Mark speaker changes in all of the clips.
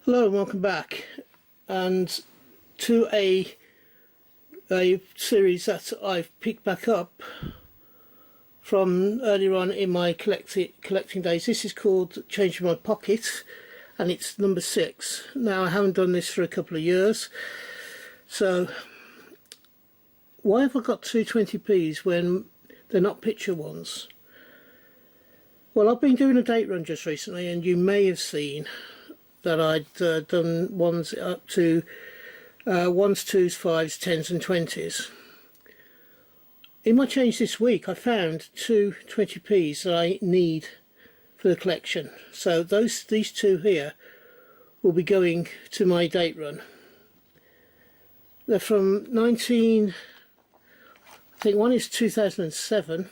Speaker 1: Hello and welcome back, and to a series that I've picked back up from earlier on in my collecting days. This is called Changing My Pocket, and it's number 6. Now, I haven't done this for a couple of years, so why have I got two 20p's when they're not picture ones? Well, I've been doing a date run just recently, and you may have seen that I'd done ones up to 1s, 2s, 5s, 10s and 20s. In my change this week, I found two 20p's that I need for the collection. So these two here will be going to my date run. They're from I think one is 2007.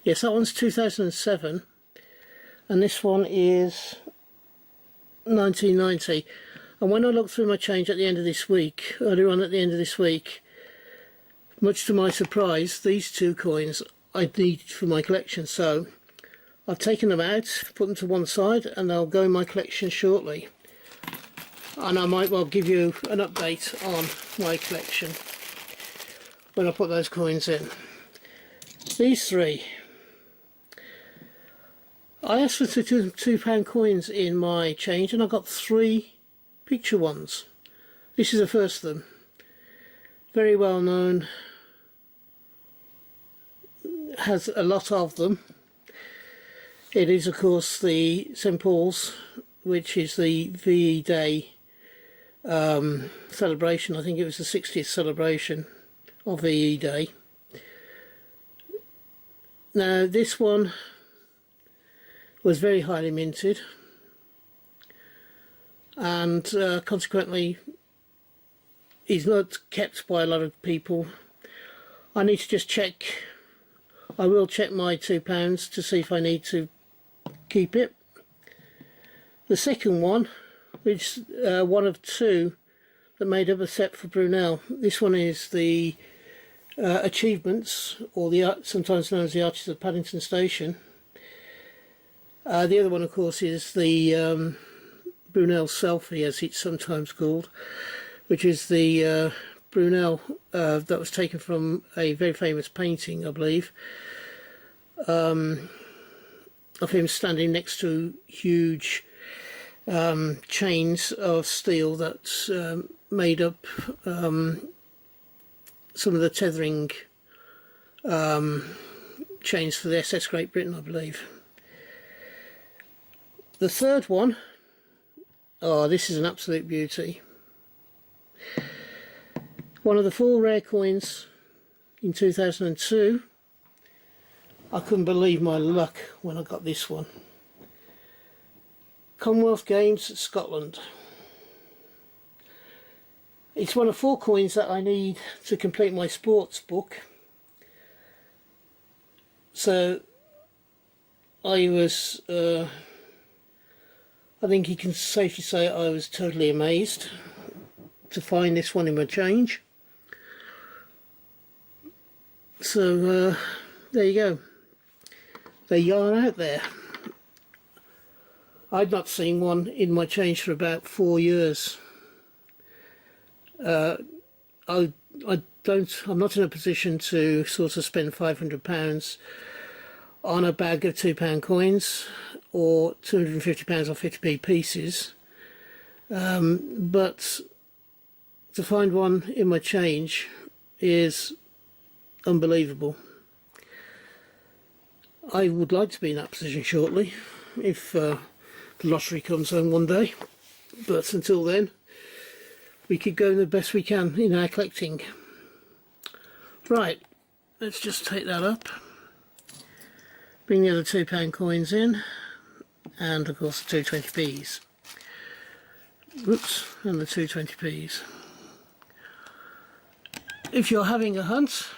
Speaker 1: Yes, that one's 2007. And this one is 1990. And when I looked through my change at the end of this week, earlier on at the end of this week, much to my surprise, these two coins I need for my collection. So I've taken them out, put them to one side, and they'll go in my collection shortly. And I might well give you an update on my collection when I put those coins in. These three, I asked for £2 coins in my change, and I got 3 picture ones. This is the first of them. Very well known, has a lot of them. It is, of course, the St Paul's, which is the VE Day celebration. I think it was the 60th celebration of VE Day. Now, this one was very highly minted, and consequently is not kept by a lot of people. I need to just check. I will check my £2 to see if I need to keep it. The second one, which is one of 2 that made up a set for Brunel. This one is the Achievements, or the sometimes known as the Arches of Paddington Station. The other one, of course, is the Brunel Selfie, as it's sometimes called, which is the Brunel that was taken from a very famous painting, I believe, of him standing next to huge chains of steel that made up some of the tethering chains for the SS Great Britain, I believe. The third one, oh, this is an absolute beauty. One of the 4 rare coins in 2002. I couldn't believe my luck when I got this one. Commonwealth Games, Scotland. It's one of 4 coins that I need to complete my sports book. So I was I think you can safely say I was totally amazed to find this one in my change. So there you go. They yarn out there. I'd not seen one in my change for about 4 years. I'm not in a position to sort of spend £500 on a bag of £2 coins or £250 or 50p pieces, but to find one in my change is unbelievable. I would like to be in that position shortly if the lottery comes home one day, but until then we keep going the best we can in our collecting. Right, let's just take that up, bring the other £2 coins in, and of course the 220p's. Whoops, and the 220p's. If you're having a hunt,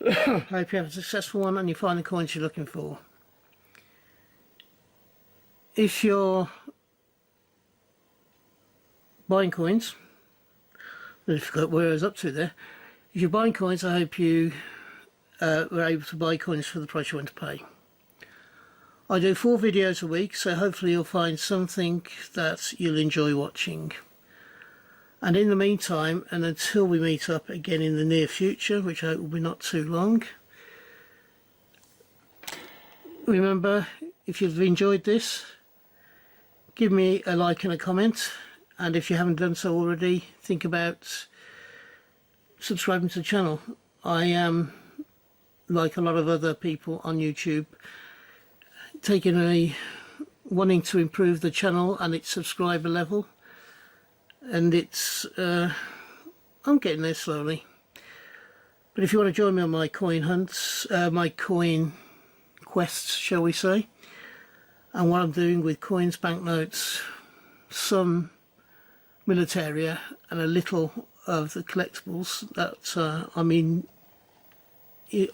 Speaker 1: I hope you have a successful one and you find the coins you're looking for. If you're buying coins, I forgot where I was up to there. If you're buying coins, I hope you were able to buy coins for the price you want to pay. I do 4 videos a week, so hopefully you'll find something that you'll enjoy watching. And in the meantime, and until we meet up again in the near future, which I hope will be not too long, remember, if you've enjoyed this, give me a like and a comment, and if you haven't done so already, think about subscribing to the channel. I am, like a lot of other people on YouTube, wanting to improve the channel and its subscriber level, and it's I'm getting there slowly. But if you want to join me on my coin hunts, my coin quests, shall we say, and what I'm doing with coins, banknotes, some militaria, and a little of the collectibles that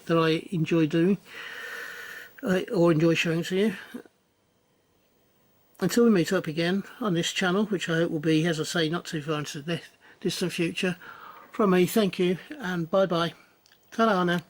Speaker 1: that I enjoy doing or enjoy showing to you. Until we meet up again on this channel, which I hope will be, as I say, not too far into the distant future, from me, thank you and bye bye. Ta-da now.